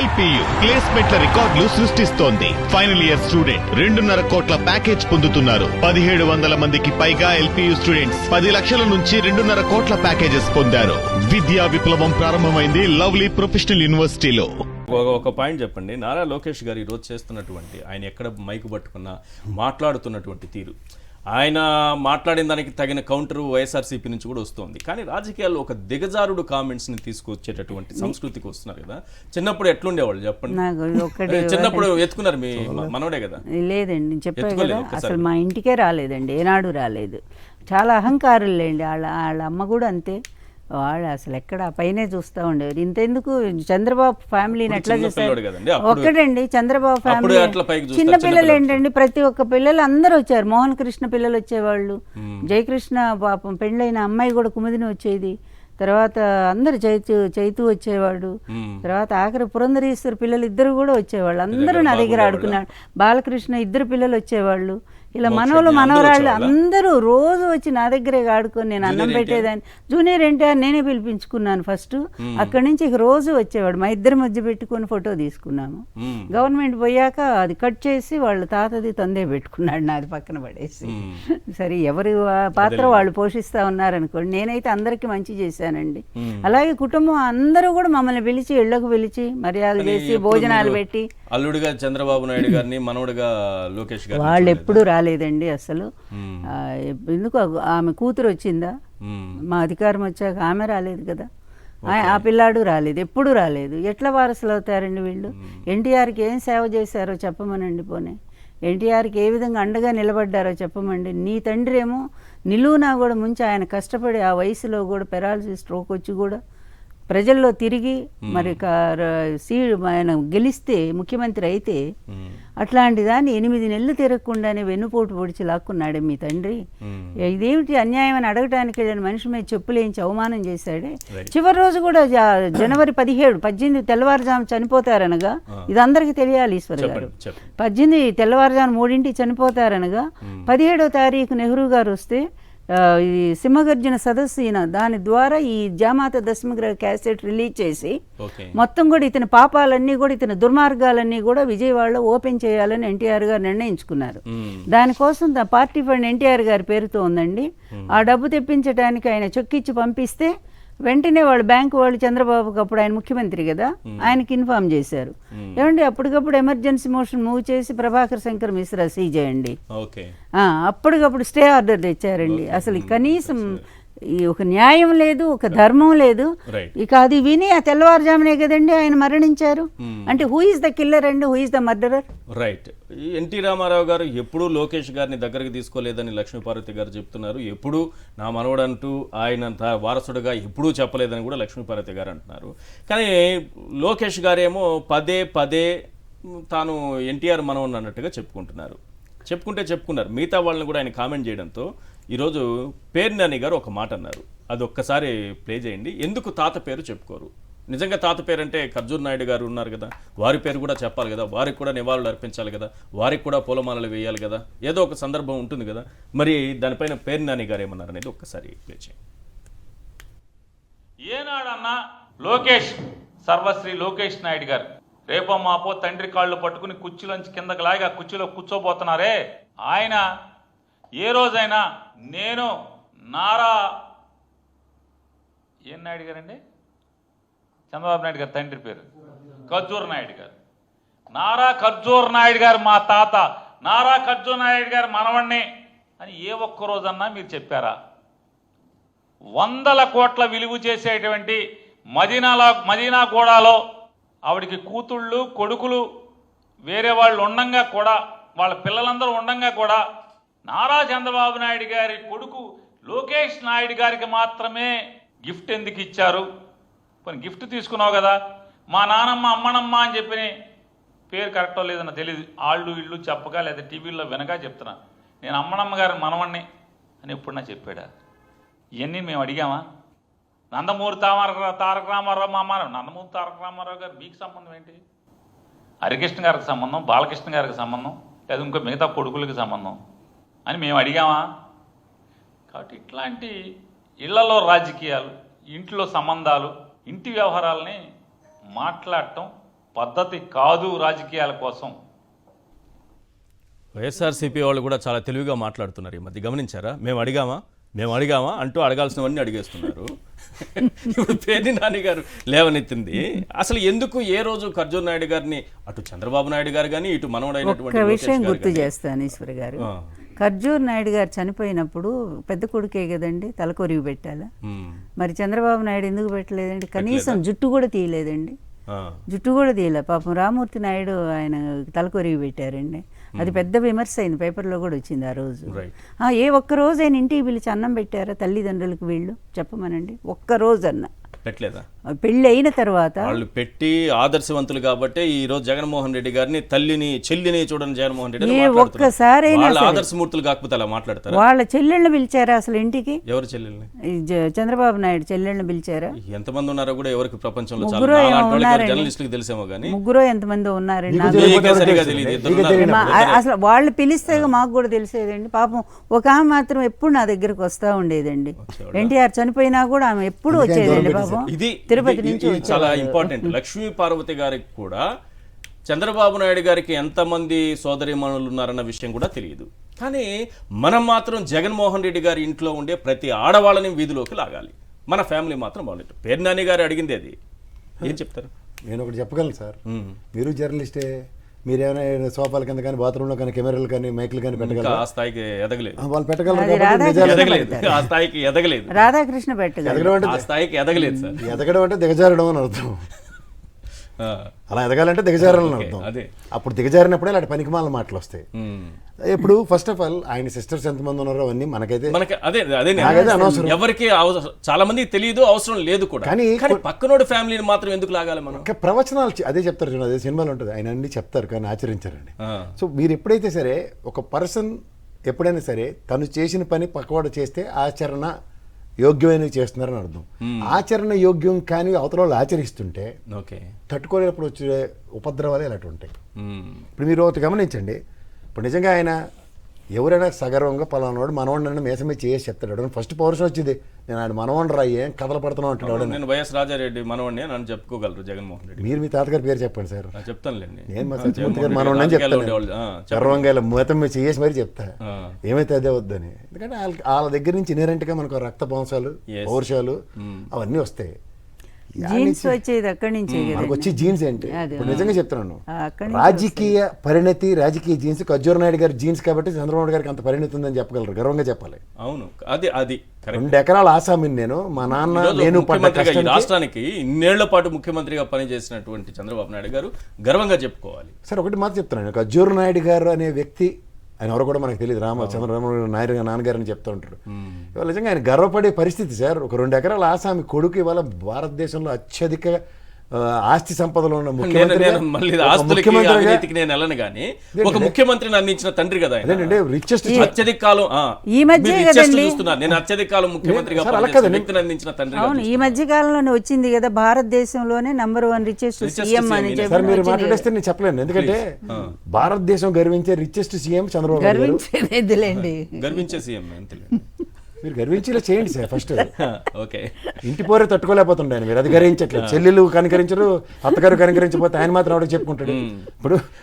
LPU ప్లేస్మెంట్ల రికార్డులు సృష్టిస్తోంది. Final year student 2.5 కోట్ల ప్యాకేజ్ పొందుతున్నారు. 1700 మందికి పైగా ఎల్పియు స్టూడెంట్స్ 10 లక్షల నుంచి 2.5 కోట్ల ప్యాకేజెస్ పొందారు. విద్యా విప్లవం ప్రారంభమైంది లవ్లీ ప్రొఫెషనల్ యూనివర్సిటీలో. ఒక పాయింట్ చెప్పండి, నారా లోకేష్ గారు ఈరోజు చేస్తున్నటువంటి, ఆయన ఎక్కడ మైకు పట్టుకున్నా మాట్లాడుతున్నటువంటి తీరు, ఆయన మాట్లాడిన దానికి తగిన కౌంటర్ వైఎస్ఆర్సీపీ నుంచి కూడా వస్తుంది. కానీ రాజకీయాల్లో ఒక దిగజారుడు కామెంట్స్ని తీసుకొచ్చేటటువంటి సంస్కృతికి వస్తున్నారు కదా. చిన్నప్పుడు ఎట్లుండేవాళ్ళు చెప్పండి? చిన్నప్పుడు ఎత్తుకున్నారు మీ మనవడే కదా? లేదండి, చెప్పాను కదా, అసలు మా ఇంటికే రాలేదండి, ఏనాడు రాలేదు. చాలా అహంకారులేండి వాళ్ళ అమ్మ కూడా అంతే. వాళ్ళు అసలు ఎక్కడ పైనే చూస్తూ ఉండేవారు. ఇంతెందుకు చంద్రబాబు ఫ్యామిలీని ఎట్లా చూస్తారు? ఒక్కటండి, చంద్రబాబు ఫ్యామిలీ చిన్న పిల్లలు ఏంటండి, ప్రతి ఒక్క పిల్లలు అందరూ వచ్చారు. మోహన్ కృష్ణ పిల్లలు వచ్చేవాళ్ళు, జయకృష్ణ పాపం పెళ్ళైన అమ్మాయి కూడా కుముదిని వచ్చేది. తర్వాత అందరు చైతు వచ్చేవాడు. తర్వాత ఆఖరి పురంధరేశ్వరి పిల్లలు ఇద్దరు కూడా వచ్చేవాళ్ళు. అందరూ నా దగ్గర ఆడుకున్నాడు. బాలకృష్ణ ఇద్దరు పిల్లలు వచ్చేవాళ్ళు. ఇలా మనవలు మనవరాళ్ళు అందరూ రోజు వచ్చి నా దగ్గరే ఆడుకొని నేను అన్నం పెట్టేదాన్ని. జూనియర్ ఎన్టీఆర్ నేనే పిలిపించుకున్నాను ఫస్ట్. అక్కడి నుంచి రోజు వచ్చేవాడు. మా ఇద్దరి మధ్య పెట్టుకొని ఫోటో తీసుకున్నాము. గవర్నమెంట్ పోయాక అది కట్ చేసి వాళ్ళ తాతది తందే పెట్టుకున్నాడు, నాది పక్కన పడేసి. సరే, ఎవరి పాత్ర వాళ్ళు పోషిస్తా ఉన్నారనుకోండి. నేనైతే అందరికీ మంచి చేశానండి. అలాగే కుటుంబం అందరూ కూడా మమ్మల్ని పిలిచి ఇళ్లకు పిలిచి మర్యాదలు చేసి భోజనాలు పెట్టి. అల్లుడిగా చంద్రబాబు నాయుడు గారిని, మనవడుగా లోకేష్ గారు వాళ్ళు ఎప్పుడు రాలేదండి అసలు. ఎందుకు ఆమె కూతురు వచ్చిందా? మా అధికారం వచ్చాక ఆమె రాలేదు కదా, ఆ పిల్లాడు రాలేదు, ఎప్పుడు రాలేదు. ఎట్లా వారసులు అవుతారండి వీళ్ళు? ఎన్టీఆర్కి ఏం సేవ చేశారో చెప్పమనండి. పోనీ ఎన్టీఆర్కి ఏ విధంగా అండగా నిలబడ్డారో చెప్పమండి. నీ తండ్రి ఏమో నిలువునా కూడా ముంచి ఆయన కష్టపడి ఆ వయసులో కూడా పెరాలసిస్ స్ట్రోక్ వచ్చి కూడా ప్రజల్లో తిరిగి మరి ఆయన గెలిస్తే ముఖ్యమంత్రి అయితే అట్లాంటి దాన్ని 8 నెలలు తిరగకుండానే వెన్నుపోటు పొడిచి లాక్కున్నాడే మీ తండ్రి. ఇదేమిటి అన్యాయం అని అడగటానికి వెళ్ళిన మనిషి మీద చెప్పులేంచి అవమానం చేశాడే. చివరి రోజు కూడా జనవరి 18 తెల్లవారుజాము చనిపోతారనగా, ఇది అందరికీ తెలియాలి ఈశ్వర్ గారు. 18 తెల్లవారుజాము 3 చనిపోతారనగా 17వ తారీఖు నెహ్రూ గారు వస్తే ఈ సింహగర్జన సదస్సు ఈయన దాని ద్వారా ఈ జామాత దశమగ్రహ క్యాసెట్ రిలీజ్ చేసి మొత్తం కూడా ఇతని పాపాలన్నీ కూడా ఇతని దుర్మార్గాలన్నీ కూడా విజయవాడలో ఓపెన్ చేయాలని ఎన్టీఆర్ గారు నిర్ణయించుకున్నారు. దానికోసం పార్టీ ఫండ్ ఎన్టీఆర్ గారి పేరుతో ఉందండి. ఆ డబ్బు తెప్పించడానికి ఆయన చొక్కిచ్చి పంపిస్తే వెంటనే వాళ్ళు బ్యాంకు వాళ్ళు చంద్రబాబుకి, అప్పుడు ఆయన ముఖ్యమంత్రి కదా, ఆయనకి ఇన్ఫార్మ్ చేశారు. ఏమండి అప్పటికప్పుడు ఎమర్జెన్సీ మోషన్ మూవ్ చేసి ప్రభాకర్ శంకర్ మిశ్రా సీజ్ చేయండి. అప్పటికప్పుడు స్టే ఆర్డర్ తెచ్చారండి. అసలు కనీసం ఒక న్యాయం లేదు, ఒక ధర్మం లేదు. ఇక అది విని ఆ తెల్లవారుజామునే కదండి ఆయన మరణించారు. అంటే who is the killer and who is the murderer? Right. NT Ramarao గారు ఎప్పుడూ లోకేష్ గారిని దగ్గరికి తీసుకోలేదని లక్ష్మీపార్వతి గారు చెప్తున్నారు. ఎప్పుడు నా మనవడంటూ ఆయన వారసుడుగా ఎప్పుడూ చెప్పలేదని కూడా లక్ష్మీపార్వతి గారు అంటున్నారు. కానీ లోకేష్ గారేమో పదే తాను ఎన్టీఆర్ మనవడు అన్నట్టుగా చెప్పుకుంటున్నారు. చెప్పుకున్నారు. మిగతా వాళ్ళని కూడా ఆయన కామెంట్ చేయడంతో ఈరోజు పేర్నాని గారు ఒక మాట అన్నారు. అది ఒక్కసారి ప్లే చేయండి. ఎందుకు తాత పేరు చెప్పుకోరు? నిజంగా తాత పేరు అంటే ఖర్జూర్ నాయుడు గారు ఉన్నారు కదా, వారి పేరు కూడా చెప్పాలి కదా, వారికి కూడా నివాళులు అర్పించాలి కదా, వారికి కూడా పూలమాలలు వేయాలి కదా, ఏదో ఒక సందర్భం ఉంటుంది కదా. మరి దానిపైన పేర్నాని గారు ఏమన్నారు అనేది ఒక్కసారి ప్లే చేయండి. ఏనాడన్నా లోకేష్, సర్వశ్రీ లోకేష్ నాయుడు గారు రేపో మాపో తండ్రి కాళ్ళు పట్టుకుని కుర్చీలోంచి కిందకి లాగా కుర్చీలో కూర్చోబోతున్నారే, ఆయన ఏ రోజైనా నేను నారా ఏం నాయుడు గారండి, చంద్రబాబు నాయుడు గారు తండ్రి పేరు ఖర్జూర్ నాయుడు గారు, నారా ఖర్జూర్ నాయుడు గారు మా తాత, నారా ఖర్జూర్ నాయుడు గారు మనవణ్ణి అని ఏ ఒక్క రోజన్నా మీరు చెప్పారా? 100 కోట్ల విలువ చేసేటువంటి మదీనాగూడలో ఆవిడికి కూతుళ్ళు కొడుకులు వేరే వాళ్ళు ఉండంగా కూడా, వాళ్ళ పిల్లలందరూ ఉండంగా కూడా నారా చంద్రబాబు నాయుడు గారి కొడుకు లోకేష్ నాయుడు గారికి మాత్రమే గిఫ్ట్ ఎందుకు ఇచ్చారు? కొన్ని గిఫ్ట్ తీసుకున్నావు కదా, మా నానమ్మ అమ్మనమ్మ అని చెప్పి పేరు కరెక్టో లేదన్న తెలియదు, ఆళ్ళు ఇళ్ళు చెప్పగా లేదా టీవీల్లో వినగా చెప్తున్నా, నేను అమ్మనమ్మ గారి మనవణ్ణి అని ఎప్పుడన్నా చెప్పాడా? ఇవన్నీ మేము అడిగామా? నందమూరి తారక రామారావు మా అమ్మ, నందమూరి తారక రామారావు గారు మీకు సంబంధం ఏంటి? హరికృష్ణ గారికి సంబంధం, బాలకృష్ణ గారికి సంబంధం, లేదా ఇంకో మిగతా కొడుకులకి సంబంధం అని మేము అడిగామా? కాబట్టి ఇట్లాంటి ఇళ్లలో రాజకీయాలు, ఇంట్లో సంబంధాలు, ఇంటి వ్యవహారాలని మాట్లాడటం పద్ధతి కాదు రాజకీయాల కోసం. వైఎస్ఆర్సీపీ వాళ్ళు కూడా చాలా తెలివిగా మాట్లాడుతున్నారు ఈ మధ్య, గమనించారా? మేము అడిగామా అంటూ అడగాల్సినవన్నీ అడిగేస్తున్నారు. ఇప్పుడు పేర్ని నాని గారు లేవనెత్తింది అసలు ఎందుకు ఏ రోజు ఖర్జూర్ నాయుడు గారిని అటు చంద్రబాబు నాయుడు గారు కానీ ఇటు మనవడైనటువంటి ఒక లోకేష్ విషయం గారు గుర్తు గానీ- చేస్తాను ఈశ్వర్ గారు. ఖర్జూర్ నాయుడు గారు చనిపోయినప్పుడు పెద్ద కొడుకే కదండి తలకొరివి పెట్టాలా? ఉమ్, మరి చంద్రబాబు నాయుడు ఎందుకు పెట్టలేదండి? కనీసం జుట్టు కూడా తీయలేదండి. ఆ, జుట్టు కూడా తీయలే. పాపం రామూర్తి నాయుడు ఆయన తలకొరివి పెట్టారండి. అది పెద్ద విమర్శ అయింది, పేపర్లో కూడా వచ్చింది ఆ రోజు. రైట్. ఏ ఒక్క రోజు ఆయన ఇంటికి పిలిచి అన్నం పెట్టారా తల్లిదండ్రులకు? వీళ్ళు చెప్పమనండి, ఒక్క రోజు అన్న. పెట్టలేదా? పెళ్ళి అయిన తర్వాత వాళ్ళు పెట్టి ఆదర్శవంతులు కాబట్టి ఈ రోజు జగన్మోహన్ రెడ్డి గారిని తల్లిని చెల్లిని చూడని జగన్మోహన్ రెడ్డి అని ఏ మాట్లాడుతున్నారు. ఒక్కసారైనా వాళ్ళ సరే ఆదర్శమూర్తులు కాకపోతే అలా మాట్లాడతారా? వాళ్ళ చెల్లెళ్ళని పిలిచారా అసలు ఇంటికి? ఎవరు చెల్లెల్ని? ఈ చంద్రబాబు నాయుడు చెల్లెళ్ళని పిలిచారా? ఎంతమంది ఉన్నారో కూడా ఎవరికి ప్రపంచంలో చాలా ముగ్గురో ఏమో నాలాంటి వాళ్ళకి ఉన్నారండి. జర్నలిస్టులకు తెలిసేమో కానీ ముగ్గురో ఎంతమంది ఉన్నారండి నాకు మీకే సరిగా తెలియదు. ఇద్దరు ఉన్నారు. అసలు వాళ్ళు పిలిస్తే మాకు కూడా తెలిసేదండి. పాపం ఒక ఆమె మాత్రం ఎప్పుడు నా దగ్గరకు వస్తూ ఉండేదండి. ఎన్టీఆర్ చనిపోయినా కూడా ఆమె ఎప్పుడు వచ్చేదండి పాపం. ఇది తిరుపతి ఇది- నుంచి ఇది చాలా వచ్చేవారు. ఇంపార్టెంట్. లక్ష్మీ పార్వతి గారికి కూడా చంద్రబాబు నాయుడు గారికి ఎంతమంది సోదరిమణులు ఉన్నారన్న విషయం కూడా తెలియదు. కానీ మనం మాత్రం జగన్మోహన్ రెడ్డి గారి ఇంట్లో ఉండే ప్రతి ఆడవాళ్ళని వీధిలోకి లాగాలి. మన ఫ్యామిలీ మాత్రం వాళ్ళు. పేరు నాని గారు అడిగింది అది. ఏం చెప్తారు? నేను ఒకటి చెప్పగలను సార్, మీరు జర్నలిస్టే, మీరేమైనా సోఫాల కింద కానీ బాత్రూంలో కానీ కెమెరాలు కానీ మైకులు కానీ ఇంకా పెట్టగలరా? ఆ స్థాయికి ఎదగలేదు. వాళ్ళు పెట్టగలరు అది కాబట్టి రాధాకృష్ణ నిజాలు ఎదగలేదు. ఆ స్థాయికి ఎదగలేదు. రాధాకృష్ణ పెట్టగలరు. ఎదగడం అంటే ఆ స్థాయికి ఎదగలేదు సార్. ఎదగడం అంటే దిగజారడం అని అర్థం. ఆ, అలా ఎదగాలంటే దిగజారాలని ఓకే, అర్థం. అదే. అప్పుడు దిగజారినప్పుడే అలాంటి పనికిమాల మాటలు వస్తాయి. ఉమ్. ఇప్పుడు ఫస్ట్ ఆఫ్ ఆల్ ఆయన సిస్టర్స్ ఎంతమంది ఉన్నారో అవన్నీ మనకైతే మనకి అదే అదే నేను నాకైతే అనవసరం. ఎవరికి చాలా మందికి తెలియదు, అవసరం లేదు కూడా. కానీ కానీ పక్కనోడి ఫ్యామిలీని మాత్రం ఎందుకు లాగాలి మనం? ఇంకా ప్రవచనాలు అదే చెప్తారు చూడండి, అదే సినిమాలో ఉంటుంది, ఆయన అన్ని చెప్తారు కానీ ఆచరించారండి. ఆ, సో మీరు ఎప్పుడైతే సరే ఒక పర్సన్ ఎప్పుడైనా సరే తను చేసిన పని పక్కవాడు చేస్తే ఆచరణ యోగ్యమైనవి చేస్తున్నారని అర్థం. ఆచరణ యోగ్యం కానీ అవతల వాళ్ళు ఆచరిస్తుంటే ఓకే. తట్టుకోలేనప్పుడు వచ్చే ఉపద్రవాలు ఇలాంటి ఉంటాయి. ఉమ్, ఇప్పుడు మీరు ఒకటి గమనించండి, ఇప్పుడు నిజంగా ఆయన ఎవరైనా సగర్వంగా పలానాడు మనవాడిని మేసమే చేసి చెప్తాడు. ఫస్ట్ పౌరుషం వచ్చింది, నేను ఆయన మనవాడిని రా, ఏం కథలు పడుతున్నావు అంటున్నాడు. నేను వైఎస్ రాజారెడ్డి మనవాడిని నన్ను చెప్పుకోగలరు జగన్మోహన్ రెడ్డి. మీరు మీ తాతగారి పేరు చెప్పండి సార్. చెప్తానులేండి. నేను మా జగన్మోహన్ సత్యమూర్తి గారు రెడ్డి మనవాడిని అని రాజకీయాల్లో చెప్తాను. ఉండేవాళ్ళు. చెప్పండి. గర్వంగా ఇలా మూతం మీద చేసి మరీ చెప్తా, ఆ, ఏమైతే అదే వద్దని. ఎందుకంటే వాళ్ళ దగ్గర నుంచి ఇన్హెరెంట్గా మనకు రక్త పౌంసాలు Yes. పౌరుషాలు అవన్నీ వస్తాయి. జీన్స్ వచ్చేది అక్కడి నుంచే మనకు కదా. వచ్చి జీన్స్ ఏంటి? అదే. ఇప్పుడు నిజంగా చెప్తున్నాను, అక్కడి నుంచి రాజకీయ పరిణతి, రాజకీయ జీన్స్ ఖర్జూర్ నాయుడు గారి జీన్స్ కాబట్టి చంద్రబాబు గారికి అంత పరిణతి ఉందని చెప్పగలరు, గర్వంగా చెప్పాలి. అవును, అది అది కరెక్ట్. 2 ఎకరాల ఆసామిని నేను, మా నాన్న ఈరోజు నేను పడ్డ ముఖ్యమంత్రిగా ఈ కష్టానికి. రాష్ట్రానికి ఇన్నేళ్ల పాటు ముఖ్యమంత్రిగా పనిచేసినటువంటి చంద్రబాబు నాయుడు గారు గర్వంగా చెప్పుకోవాలి. సరే ఒకటి మాట చెప్తున్నాను, ఖర్జూర్ నాయుడు గారు అనే వ్యక్తి, ఆయన ఎవరు కూడా మనకు తెలియదు, చంద్రబాబు నాయుడు నాన్నగారు అని చెప్తూ ఉంటారు. ఇవాళ నిజంగా ఆయన గర్వపడే పరిస్థితి సార్. ఒక 2 ఎకరాల ఆసామి కొడుకు ఇవాళ భారతదేశంలో అత్యధిక ఆస్తి సంపదలో ఉన్న ముఖ్యమంత్రి. నేను మళ్ళీ ఆస్తులకి అవినీతికి నేను వెళ్ళను కానీ ఒక ముఖ్యమంత్రిని అందించిన తండ్రి కదా ఆయన. అదేంటే రిచెస్ట్ అత్యధిక కాలం ఈ మధ్య మీరు richest కదండి. చూస్తున్నారు. నేను అత్యధిక కాలం ముఖ్యమంత్రిగా సార్, అలా పనిచేసిన కాదండి. వ్యక్తిని అందించిన తండ్రి అవును, ఈ మధ్య కాలంలోనే వచ్చింది కదా భారతదేశంలోనే #1 రిచెస్ట్ Richest సీఎం CM అని ఈయన. చెప్పి సార్ మీరు వచ్చింది మాట్లాడేస్తే నేను చెప్పలేను, ఎందుకంటే భారతదేశం గర్వించే రిచెస్ట్ సీఎం చంద్రబాబు నాయుడు గారు. గర్వించేదిలేండి. గర్వించే సీఎం అంతే. మీరు గర్వించేలా చేయండి సార్ ఫస్ట్. ఓకే. ఇంటి పోరే తట్టుకోలేకపోతుండే ఆయన, మీరు అది గర్వించట్లేదు. చెల్లెలు కనికరించరు, అత్తగారు కనికరించకపోతే ఆయన మాత్రం ఆవిడకి చెప్పుకుంటాడు. ఇప్పుడు